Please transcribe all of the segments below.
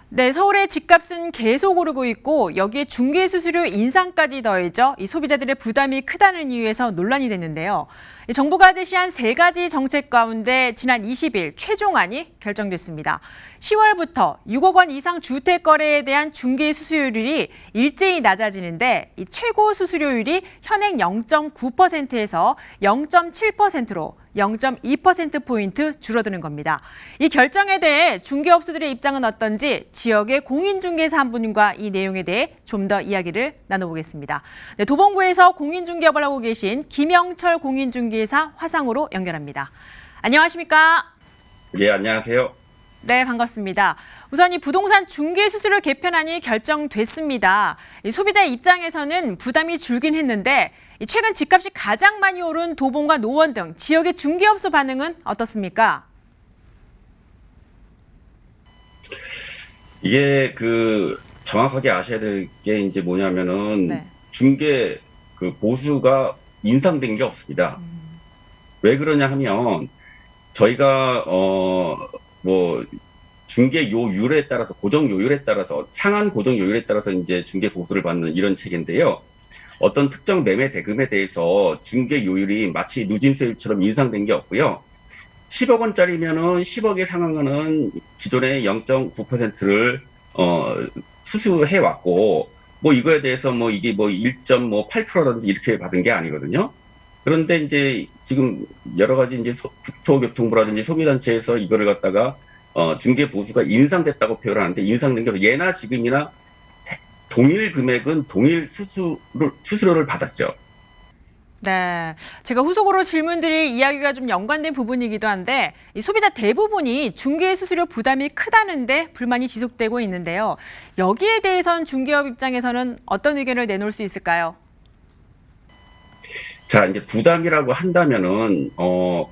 네, 서울의 집값은 계속 오르고 있고 여기에 중개수수료 인상까지 더해져 이 소비자들의 부담이 크다는 이유에서 논란이 됐는데요. 이 정부가 제시한 세 가지 정책 가운데 지난 20일 최종안이 결정됐습니다. 10월부터 6억 원 이상 주택 거래에 대한 중개 수수료율이 일제히 낮아지는데 이 최고 수수료율이 현행 0.9%에서 0.7%로 0.2%포인트 줄어드는 겁니다. 이 결정에 대해 중개업소들의 입장은 어떤지 지역의 공인중개사 한 분과 이 내용에 대해 좀 더 이야기를 나눠보겠습니다. 네, 도봉구에서 공인중개업을 하고 계신 김영철 공인중개사 화상으로 연결합니다. 안녕하십니까? 예, 안녕하세요. 네, 반갑습니다. 우선 이 부동산 중개 수수료 개편안이 결정됐습니다. 이 소비자 입장에서는 부담이 줄긴 했는데 최근 집값이 가장 많이 오른 도봉과 노원 등 지역의 중개업소 반응은 어떻습니까? 이게 정확하게 아셔야 될 게 이제 뭐냐면은 네. 중개 보수가 인상된 게 없습니다. 왜 그러냐 하면 저희가 뭐 중개 요율에 따라서 고정 요율에 따라서 상한 고정 요율에 따라서 이제 중개 보수를 받는 이런 체계인데요. 어떤 특정 매매 대금에 대해서 중개 요율이 마치 누진세율처럼 인상된 게 없고요. 10억 원짜리면은 10억에 상한가는 기존의 0.9%를 수수해 왔고, 뭐 이거에 대해서 뭐 이게 뭐 1.8%라든지 이렇게 받은 게 아니거든요. 그런데 이제 지금 여러 가지 이제 국토교통부라든지 소비단체에서 이거를 갖다가 중개 보수가 인상됐다고 표현하는데, 인상된 게 예나 지금이나 동일 금액은 동일 수수료를 받았죠. 네, 제가 후속으로 질문드릴 이야기가 좀 연관된 부분이기도 한데 이 소비자 대부분이 중개 수수료 부담이 크다는데 불만이 지속되고 있는데요. 여기에 대해선 중개업 입장에서는 어떤 의견을 내놓을 수 있을까요? 자, 이제 부담이라고 한다면은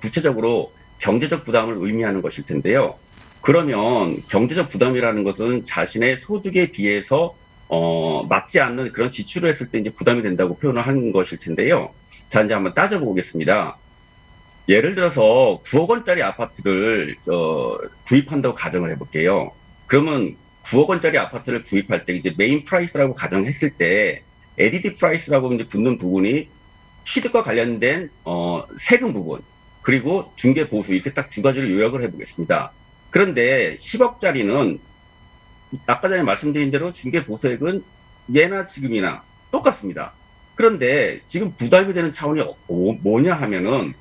구체적으로 경제적 부담을 의미하는 것일 텐데요. 그러면 경제적 부담이라는 것은 자신의 소득에 비해서 맞지 않는 그런 지출을 했을 때 이제 부담이 된다고 표현을 하는 것일 텐데요. 자, 이제 한번 따져보겠습니다. 예를 들어서 9억 원짜리 아파트를 구입한다고 가정을 해볼게요. 그러면 9억 원짜리 아파트를 구입할 때 이제 메인 프라이스라고 가정했을 때 에디드 프라이스라고 이제 붙는 부분이 취득과 관련된 세금 부분, 그리고 중개 보수, 이렇게 딱 두 가지를 요약을 해보겠습니다. 그런데 10억짜리는 아까 전에 말씀드린 대로 중개 보수액은 예나 지금이나 똑같습니다. 그런데 지금 부담이 되는 차원이 뭐냐 하면은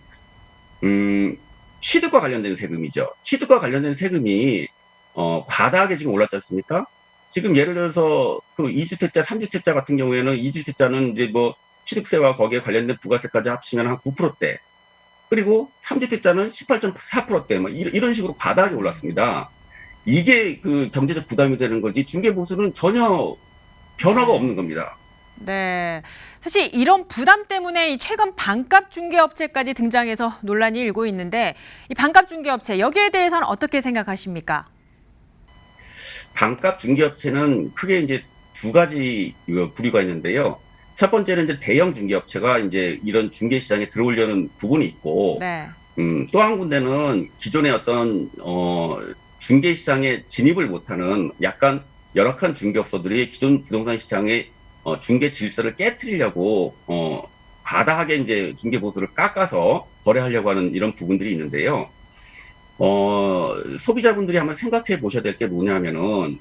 취득과 관련된 세금이죠. 취득과 관련된 세금이 과다하게 지금 올랐지 않습니까? 지금 예를 들어서 그 2주택자, 3주택자 같은 경우에는 2주택자는 이제 뭐 취득세와 거기에 관련된 부가세까지 합치면 한 9%대. 그리고 3주택자는 18.4%대. 뭐 이런 식으로 과다하게 올랐습니다. 이게 그 경제적 부담이 되는 거지 중개보수는 전혀 변화가 없는 겁니다. 네, 사실 이런 부담 때문에 이 최근 반값 중개업체까지 등장해서 논란이 일고 있는데 이 반값 중개업체 여기에 대해서는 어떻게 생각하십니까? 반값 중개업체는 크게 이제 두 가지 부류가 있는데요. 첫 번째는 이제 대형 중개업체가 이제 이런 중개시장에 들어오려는 부분이 있고, 네. 또 한 군데는 기존의 어떤 중개시장에 진입을 못하는 약간 열악한 중개업소들이 기존 부동산 시장의 중개 질서를 깨트리려고 과다하게 이제 중개 보수를 깎아서 거래하려고 하는 이런 부분들이 있는데요. 소비자분들이 한번 생각해 보셔야 될 게 뭐냐면은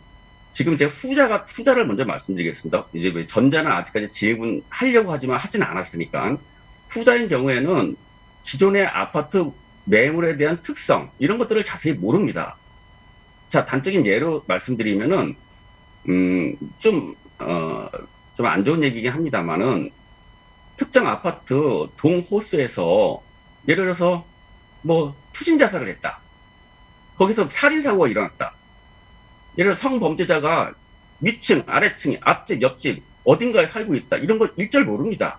지금 제가 후자를 먼저 말씀드리겠습니다. 이제 왜 전자는 아직까지 진입은 하려고 하지만 하지는 않았으니까. 후자인 경우에는 기존의 아파트 매물에 대한 특성, 이런 것들을 자세히 모릅니다. 자, 단적인 예로 말씀드리면은, 좀 안 좋은 얘기긴 합니다만은, 특정 아파트 동호수에서, 예를 들어서, 뭐, 투신 자살을 했다. 거기서 살인사고가 일어났다. 예를 들어 성범죄자가 위층, 아래층, 앞집, 옆집, 어딘가에 살고 있다. 이런 걸 일절 모릅니다.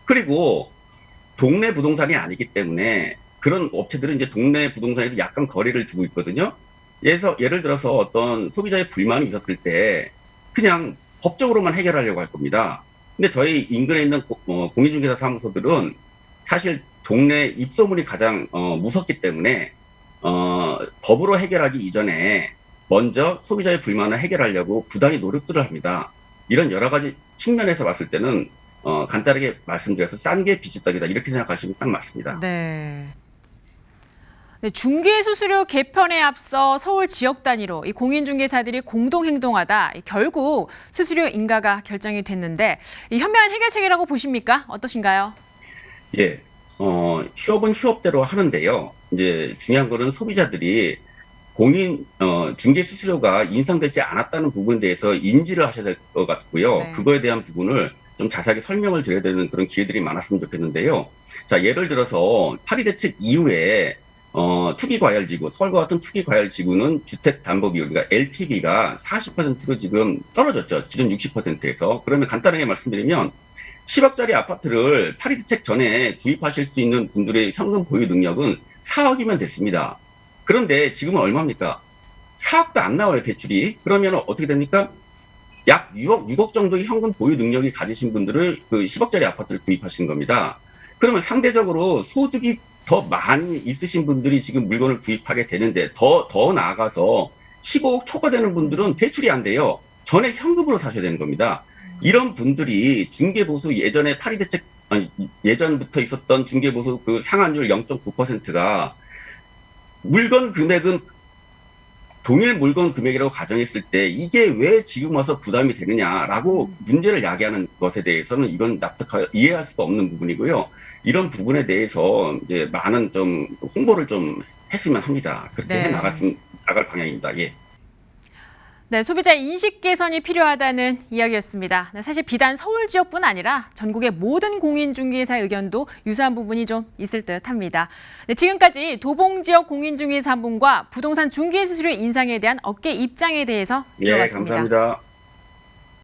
그리고 동네 부동산이 아니기 때문에 그런 업체들은 이제 동네 부동산에서 약간 거리를 두고 있거든요. 예를 들어서 어떤 소비자의 불만이 있었을 때 그냥 법적으로만 해결하려고 할 겁니다. 근데 저희 인근에 있는 공인중개사 사무소들은 사실 동네 입소문이 가장 무섭기 때문에 법으로 해결하기 이전에 먼저 소비자의 불만을 해결하려고 부단히 노력들을 합니다. 이런 여러 가지 측면에서 봤을 때는 간단하게 말씀드려서 싼 게 비지떡이다 이렇게 생각하시면 딱 맞습니다. 네. 네, 중개수수료 개편에 앞서 서울 지역 단위로 이 공인중개사들이 공동 행동하다 결국 수수료 인가가 결정이 됐는데 이 현명한 해결책이라고 보십니까? 어떠신가요? 예, 휴업은 휴업대로 하는데요. 이제 중요한 거는 소비자들이 중개 수수료가 인상되지 않았다는 부분에 대해서 인지를 하셔야 될 것 같고요. 네. 그거에 대한 부분을 좀 자세하게 설명을 드려야 되는 그런 기회들이 많았으면 좋겠는데요. 자, 예를 들어서 파리 대책 이후에 투기과열지구, 서울과 같은 투기과열지구는 주택담보비율, 그러니까 LTV가 40%로 지금 떨어졌죠. 기존 60%에서. 그러면 간단하게 말씀드리면 10억짜리 아파트를 파리 대책 전에 구입하실 수 있는 분들의 현금 보유 능력은 4억이면 됐습니다. 그런데 지금은 얼마입니까? 4억도 안 나와요, 대출이. 그러면 어떻게 됩니까? 약 6억 정도의 현금 보유 능력이 가지신 분들을 그 10억짜리 아파트를 구입하시는 겁니다. 그러면 상대적으로 소득이 더 많이 있으신 분들이 지금 물건을 구입하게 되는데 더 나아가서 15억 초과되는 분들은 대출이 안 돼요. 전액 현금으로 사셔야 되는 겁니다. 이런 분들이 중개보수 예전에 파리 대책 예전부터 있었던 중개보수 그 상한율 0.9%가 물건 금액은 동일 물건 금액이라고 가정했을 때 이게 왜 지금 와서 부담이 되느냐라고 문제를 야기하는 것에 대해서는 이건 이해할 수가 없는 부분이고요. 이런 부분에 대해서 이제 많은 좀 홍보를 좀 했으면 합니다. 그렇게 네. 나갈 방향입니다. 예. 네, 소비자 인식 개선이 필요하다는 이야기였습니다. 네, 사실 비단 서울 지역뿐 아니라 전국의 모든 공인중개사 의견도 유사한 부분이 좀 있을 듯합니다. 네, 지금까지 도봉지역 공인중개사 3분과 부동산 중개수수료 인상에 대한 업계 입장에 대해서 예, 들어봤습니다. 감사합니다.